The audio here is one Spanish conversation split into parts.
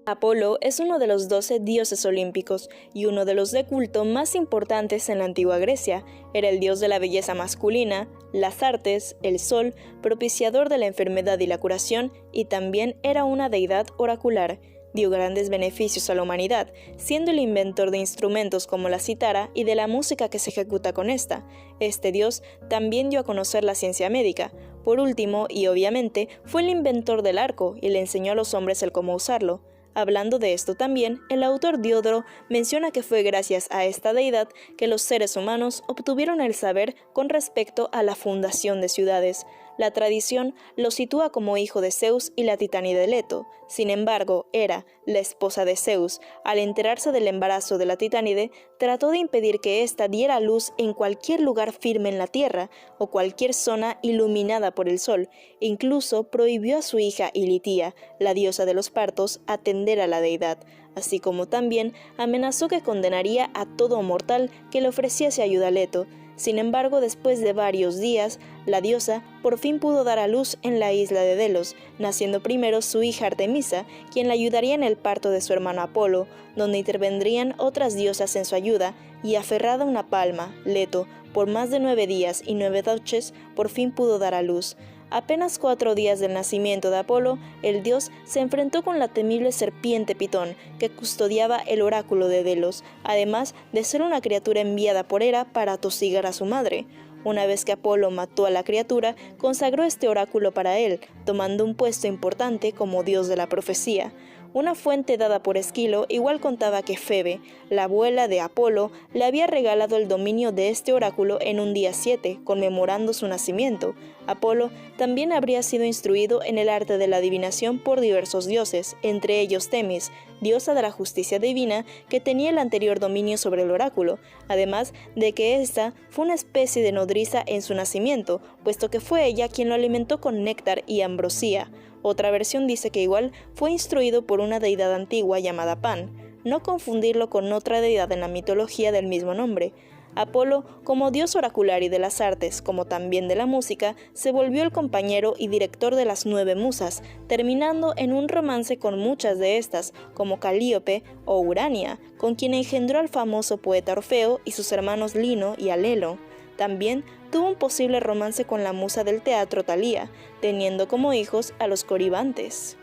Apolo es uno de los 12 dioses olímpicos y uno de los de culto más importantes en la antigua Grecia. Era el dios de la belleza masculina, las artes, el sol, propiciador de la enfermedad y la curación, y también era una deidad oracular. Dio grandes beneficios a la humanidad, siendo el inventor de instrumentos como la cítara y de la música que se ejecuta con esta. Este dios también dio a conocer la ciencia médica. Por último, y obviamente, fue el inventor del arco y le enseñó a los hombres el cómo usarlo. Hablando de esto también, el autor Diodoro menciona que fue gracias a esta deidad que los seres humanos obtuvieron el saber con respecto a la fundación de ciudades. La tradición lo sitúa como hijo de Zeus y la titánide Leto. Sin embargo, Hera, la esposa de Zeus, al enterarse del embarazo de la titánide, trató de impedir que ésta diera luz en cualquier lugar firme en la tierra o cualquier zona iluminada por el sol. Incluso prohibió a su hija Ilitia, la diosa de los partos, atender a la deidad, así como también amenazó que condenaría a todo mortal que le ofreciese ayuda a Leto. Sin embargo, después de varios días, la diosa por fin pudo dar a luz en la isla de Delos, naciendo primero su hija Artemisa, quien la ayudaría en el parto de su hermano Apolo, donde intervendrían otras diosas en su ayuda, y aferrada a una palma, Leto, por más de 9 días y 9 noches, por fin pudo dar a luz. Apenas 4 días del nacimiento de Apolo, el dios se enfrentó con la temible serpiente Pitón, que custodiaba el oráculo de Delos, además de ser una criatura enviada por Hera para atosigar a su madre. Una vez que Apolo mató a la criatura, consagró este oráculo para él, tomando un puesto importante como dios de la profecía. Una fuente dada por Esquilo igual contaba que Febe, la abuela de Apolo, le había regalado el dominio de este oráculo en un día 7, conmemorando su nacimiento. Apolo también habría sido instruido en el arte de la adivinación por diversos dioses, entre ellos Temis, diosa de la justicia divina, que tenía el anterior dominio sobre el oráculo, además de que ésta fue una especie de nodriza en su nacimiento, puesto que fue ella quien lo alimentó con néctar y ambrosía. Otra versión dice que igual fue instruido por una deidad antigua llamada Pan, no confundirlo con otra deidad en la mitología del mismo nombre. Apolo, como dios oracular y de las artes, como también de la música, se volvió el compañero y director de las 9 musas, terminando en un romance con muchas de estas, como Calíope o Urania, con quien engendró al famoso poeta Orfeo y sus hermanos Lino y Alelo. También tuvo un posible romance con la musa del teatro Talía, teniendo como hijos a los Coribantes.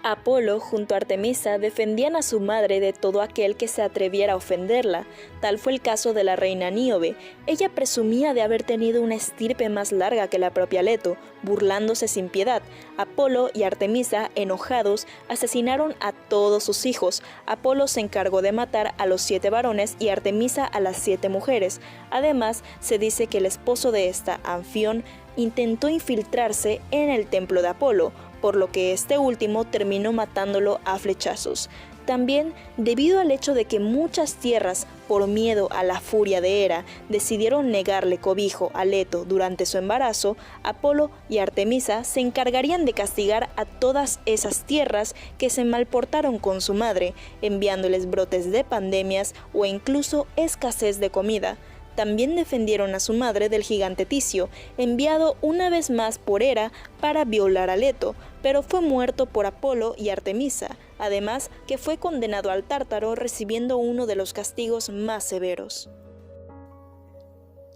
Apolo junto a Artemisa defendían a su madre de todo aquel que se atreviera a ofenderla. Tal fue el caso de la reina Níobe. Ella presumía de haber tenido una estirpe más larga que la propia Leto, burlándose sin piedad. Apolo y Artemisa, enojados, asesinaron a todos sus hijos. Apolo se encargó de matar a los 7 varones y Artemisa a las 7 mujeres. Además, se dice que el esposo de esta, Anfión, intentó infiltrarse en el templo de Apolo, por lo que este último terminó matándolo a flechazos. También, debido al hecho de que muchas tierras, por miedo a la furia de Hera, decidieron negarle cobijo a Leto durante su embarazo, Apolo y Artemisa se encargarían de castigar a todas esas tierras que se malportaron con su madre, enviándoles brotes de pandemias o incluso escasez de comida. También defendieron a su madre del gigante Ticio, enviado una vez más por Hera para violar a Leto, pero fue muerto por Apolo y Artemisa, además que fue condenado al Tártaro recibiendo uno de los castigos más severos.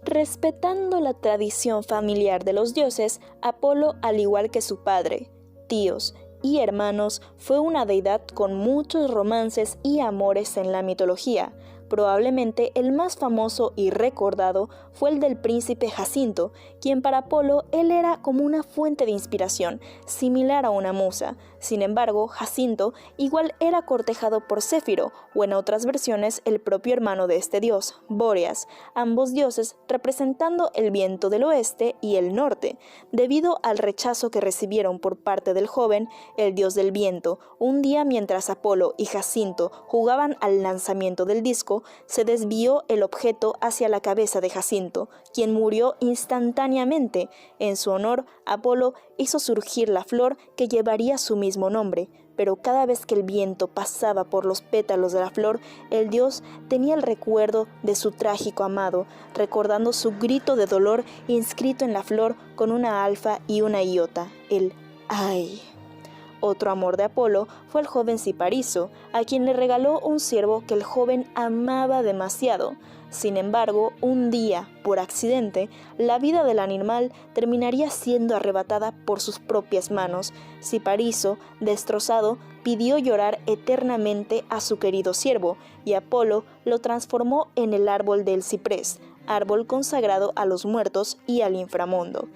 Respetando la tradición familiar de los dioses, Apolo, al igual que su padre, tíos y hermanos, fue una deidad con muchos romances y amores en la mitología. Probablemente el más famoso y recordado fue el del príncipe Jacinto, quien para Apolo él era como una fuente de inspiración, similar a una musa. Sin embargo, Jacinto igual era cortejado por Céfiro, o en otras versiones el propio hermano de este dios, Bóreas, ambos dioses representando el viento del oeste y el norte. Debido al rechazo que recibieron por parte del joven, el dios del viento, un día mientras Apolo y Jacinto jugaban al lanzamiento del disco, se desvió el objeto hacia la cabeza de Jacinto, quien murió instantáneamente. En su honor, Apolo hizo surgir la flor que llevaría su mismo nombre, pero cada vez que el viento pasaba por los pétalos de la flor, el dios tenía el recuerdo de su trágico amado, recordando su grito de dolor inscrito en la flor con una alfa y una iota, el ¡ay! Otro amor de Apolo fue el joven Cipariso, a quien le regaló un ciervo que el joven amaba demasiado. Sin embargo, un día, por accidente, la vida del animal terminaría siendo arrebatada por sus propias manos. Cipariso, destrozado, pidió llorar eternamente a su querido ciervo, y Apolo lo transformó en el árbol del ciprés, árbol consagrado a los muertos y al inframundo.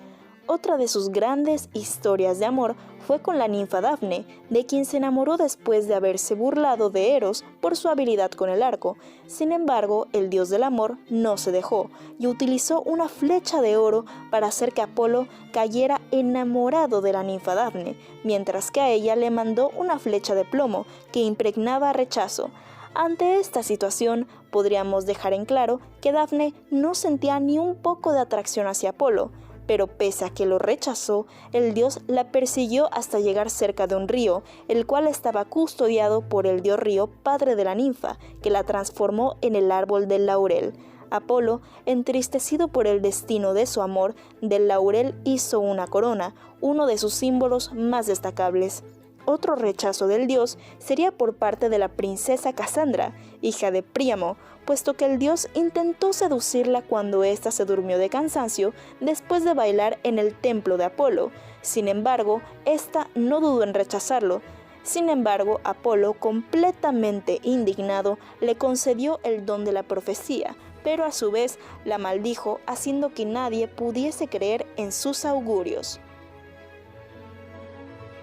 Otra de sus grandes historias de amor fue con la ninfa Dafne, de quien se enamoró después de haberse burlado de Eros por su habilidad con el arco. Sin embargo, el dios del amor no se dejó y utilizó una flecha de oro para hacer que Apolo cayera enamorado de la ninfa Dafne, mientras que a ella le mandó una flecha de plomo que impregnaba rechazo. Ante esta situación, podríamos dejar en claro que Dafne no sentía ni un poco de atracción hacia Apolo, pero pese a que lo rechazó, el dios la persiguió hasta llegar cerca de un río, el cual estaba custodiado por el dios río, padre de la ninfa, que la transformó en el árbol del laurel. Apolo, entristecido por el destino de su amor, del laurel hizo una corona, uno de sus símbolos más destacables. Otro rechazo del dios sería por parte de la princesa Casandra, hija de Príamo, puesto que el dios intentó seducirla cuando ésta se durmió de cansancio después de bailar en el templo de Apolo. Sin embargo, ésta no dudó en rechazarlo. Sin embargo, Apolo, completamente indignado, le concedió el don de la profecía, pero a su vez la maldijo, haciendo que nadie pudiese creer en sus augurios.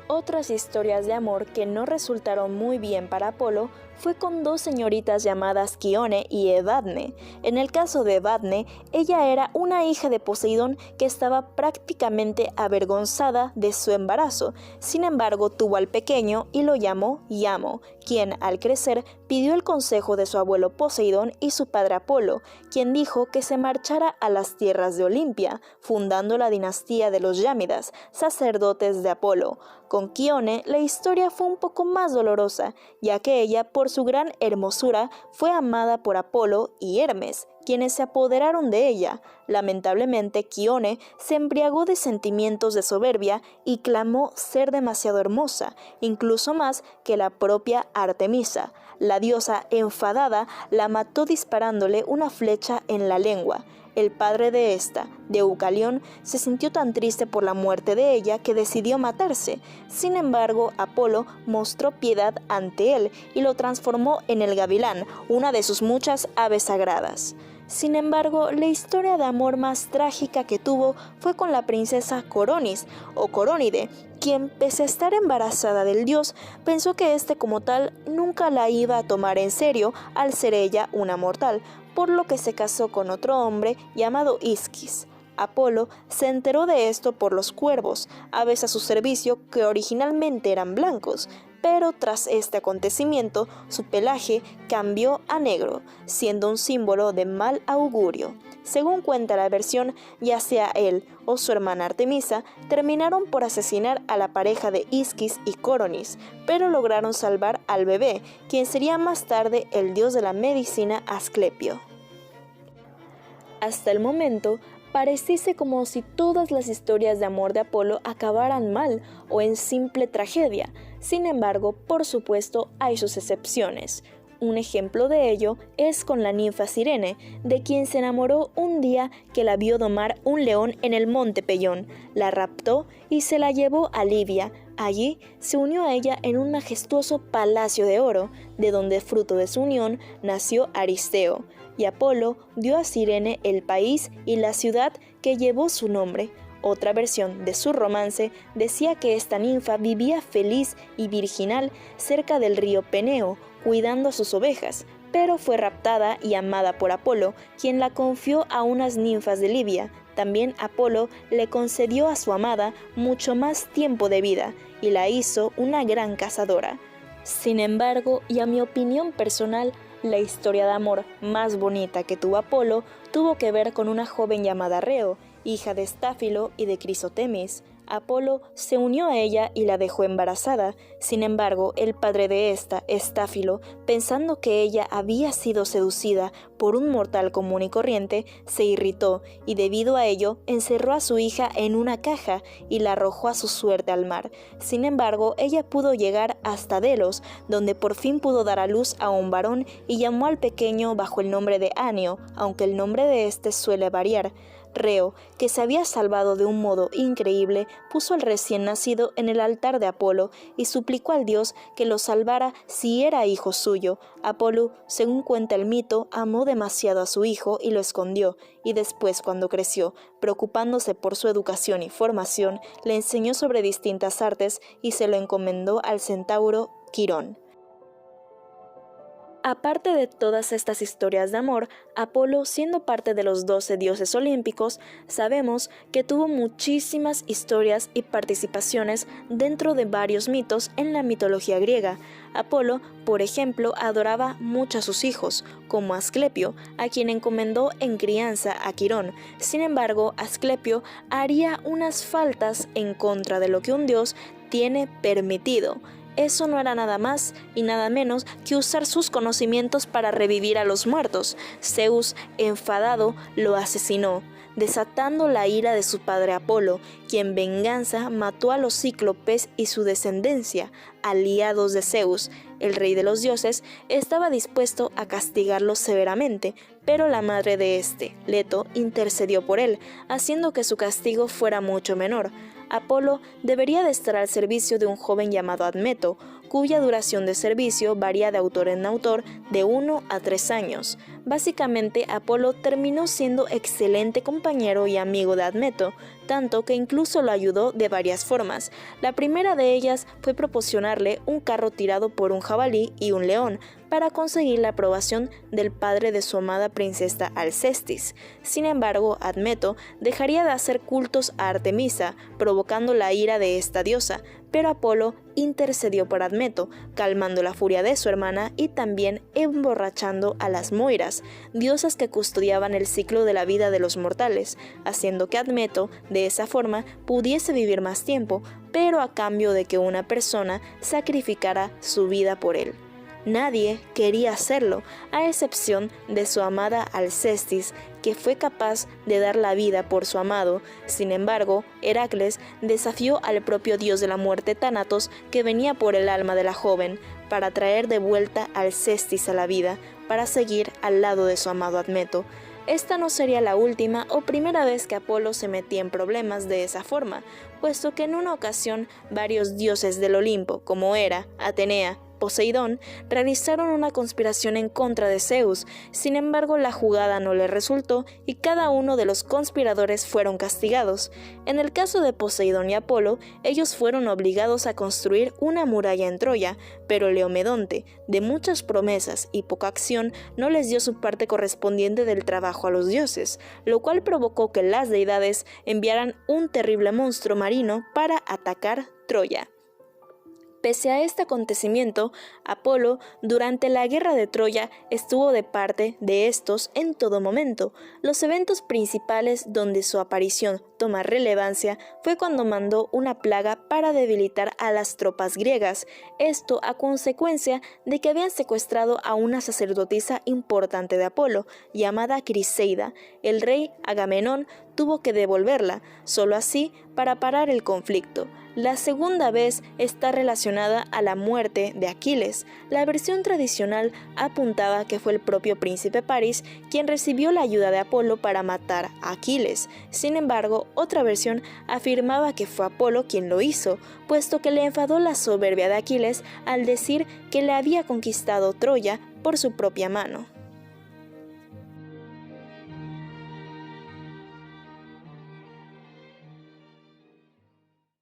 Otras historias de amor que no resultaron muy bien para Apolo fue con dos señoritas llamadas Quione y Evadne. En el caso de Evadne, ella era una hija de Poseidón que estaba prácticamente avergonzada de su embarazo. Sin embargo, tuvo al pequeño y lo llamó Iamo, quien al crecer pidió el consejo de su abuelo Poseidón y su padre Apolo, quien dijo que se marchara a las tierras de Olimpia, fundando la dinastía de los Yámidas, sacerdotes de Apolo. Con Quione la historia fue un poco más dolorosa, ya que ella, por su gran hermosura, fue amada por Apolo y Hermes, quienes se apoderaron de ella. Lamentablemente, Quione se embriagó de sentimientos de soberbia y clamó ser demasiado hermosa, incluso más que la propia Artemisa. La diosa, enfadada, la mató disparándole una flecha en la lengua. El padre de esta, Deucalión, se sintió tan triste por la muerte de ella que decidió matarse. Sin embargo, Apolo mostró piedad ante él y lo transformó en el gavilán, una de sus muchas aves sagradas. Sin embargo, la historia de amor más trágica que tuvo fue con la princesa Coronis, o Corónide, quien, pese a estar embarazada del dios, pensó que éste como tal nunca la iba a tomar en serio al ser ella una mortal, por lo que se casó con otro hombre llamado Isquis. Apolo se enteró de esto por los cuervos, aves a su servicio que originalmente eran blancos, pero tras este acontecimiento su pelaje cambió a negro, siendo un símbolo de mal augurio. Según cuenta la versión, ya sea él o su hermana Artemisa terminaron por asesinar a la pareja de Isquis y Coronis, pero lograron salvar al bebé, quien sería más tarde el dios de la medicina Asclepio. Hasta el momento, pareciese como si todas las historias de amor de Apolo acabaran mal o en simple tragedia. Sin embargo, por supuesto, hay sus excepciones. Un ejemplo de ello es con la ninfa Cirene, de quien se enamoró un día que la vio domar un león en el monte Pellón. La raptó y se la llevó a Libia. Allí se unió a ella en un majestuoso palacio de oro, de donde fruto de su unión nació Aristeo. Y Apolo dio a Cirene el país y la ciudad que llevó su nombre. Otra versión de su romance decía que esta ninfa vivía feliz y virginal cerca del río Peneo, cuidando a sus ovejas, pero fue raptada y amada por Apolo, quien la confió a unas ninfas de Libia. También Apolo le concedió a su amada mucho más tiempo de vida y la hizo una gran cazadora. Sin embargo, y a mi opinión personal, la historia de amor más bonita que tuvo Apolo tuvo que ver con una joven llamada Reo, hija de Estáfilo y de Crisotemis. Apolo se unió a ella y la dejó embarazada. Sin embargo, el padre de esta, Estáfilo, pensando que ella había sido seducida por un mortal común y corriente, se irritó y debido a ello encerró a su hija en una caja y la arrojó a su suerte al mar. Sin embargo, ella pudo llegar hasta Delos, donde por fin pudo dar a luz a un varón y llamó al pequeño bajo el nombre de Anio, aunque el nombre de este suele variar. Reo, que se había salvado de un modo increíble, puso al recién nacido en el altar de Apolo y suplicó al dios que lo salvara si era hijo suyo. Apolo, según cuenta el mito, amó demasiado a su hijo y lo escondió, y después, cuando creció, preocupándose por su educación y formación, le enseñó sobre distintas artes y se lo encomendó al centauro Quirón. Aparte de todas estas historias de amor, Apolo, siendo parte de los 12 dioses olímpicos, sabemos que tuvo muchísimas historias y participaciones dentro de varios mitos en la mitología griega. Apolo, por ejemplo, adoraba mucho a sus hijos, como Asclepio, a quien encomendó en crianza a Quirón. Sin embargo, Asclepio haría unas faltas en contra de lo que un dios tiene permitido. Eso no era nada más y nada menos que usar sus conocimientos para revivir a los muertos. Zeus, enfadado, lo asesinó, desatando la ira de su padre Apolo, quien en venganza mató a los cíclopes y su descendencia, aliados de Zeus. El rey de los dioses estaba dispuesto a castigarlo severamente, pero la madre de este, Leto, intercedió por él, haciendo que su castigo fuera mucho menor. Apolo debería de estar al servicio de un joven llamado Admeto, cuya duración de servicio varía de autor en autor de 1 a 3 años. Básicamente, Apolo terminó siendo excelente compañero y amigo de Admeto, tanto que incluso lo ayudó de varias formas. La primera de ellas fue proporcionarle un carro tirado por un jabalí y un león, para conseguir la aprobación del padre de su amada princesa Alcestis. Sin embargo, Admeto dejaría de hacer cultos a Artemisa, provocando la ira de esta diosa, pero Apolo intercedió por Admeto, calmando la furia de su hermana y también emborrachando a las Moiras, diosas que custodiaban el ciclo de la vida de los mortales, haciendo que Admeto, de esa forma, pudiese vivir más tiempo, pero a cambio de que una persona sacrificara su vida por él. Nadie quería hacerlo, a excepción de su amada Alcestis, que fue capaz de dar la vida por su amado. Sin embargo, Heracles desafió al propio dios de la muerte Tánatos, que venía por el alma de la joven, para traer de vuelta a Alcestis a la vida, para seguir al lado de su amado Admeto. Esta no sería la última o primera vez que Apolo se metía en problemas de esa forma, puesto que en una ocasión varios dioses del Olimpo, como Hera, Atenea, Poseidón, realizaron una conspiración en contra de Zeus. Sin embargo, la jugada no le resultó y cada uno de los conspiradores fueron castigados. En el caso de Poseidón y Apolo, ellos fueron obligados a construir una muralla en Troya, pero Leomedonte, de muchas promesas y poca acción, no les dio su parte correspondiente del trabajo a los dioses, lo cual provocó que las deidades enviaran un terrible monstruo marino para atacar Troya. Pese a este acontecimiento, Apolo, durante la guerra de Troya, estuvo de parte de estos en todo momento. Los eventos principales donde su aparición toma relevancia fue cuando mandó una plaga para debilitar a las tropas griegas, esto a consecuencia de que habían secuestrado a una sacerdotisa importante de Apolo, llamada Criseida. El rey Agamenón tuvo que devolverla, solo así para parar el conflicto. La segunda vez está relacionada a la muerte de Aquiles. La versión tradicional apuntaba que fue el propio príncipe París quien recibió la ayuda de Apolo para matar a Aquiles. Sin embargo, otra versión afirmaba que fue Apolo quien lo hizo, puesto que le enfadó la soberbia de Aquiles al decir que le había conquistado Troya por su propia mano.